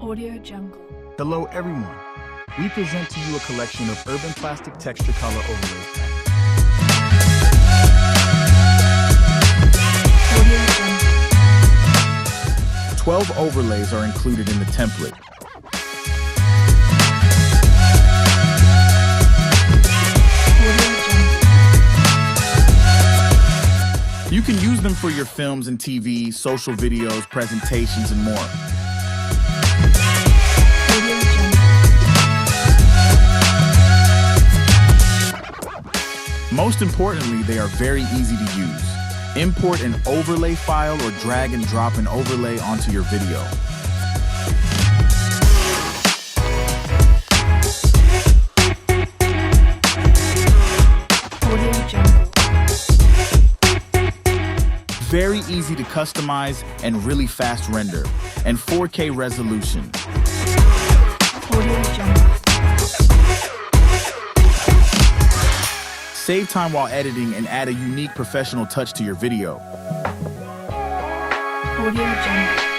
Audio Jungle. Hello everyone. We present to you a collection of urban plastic texture color overlays. Audio Jungle. 12 overlays are included in the template. Audio Jungle. You can use them for your films and TV, social videos, presentations, and more. Audio Jungle. Most importantly, they are very easy to use. Import an overlay file or drag and drop an overlay onto your video. Audio Jungle. Very easy to customize and really fast render, and 4K resolution. Audio Jungle. Save time while editing and add a unique professional touch to your video. Audio Jungle.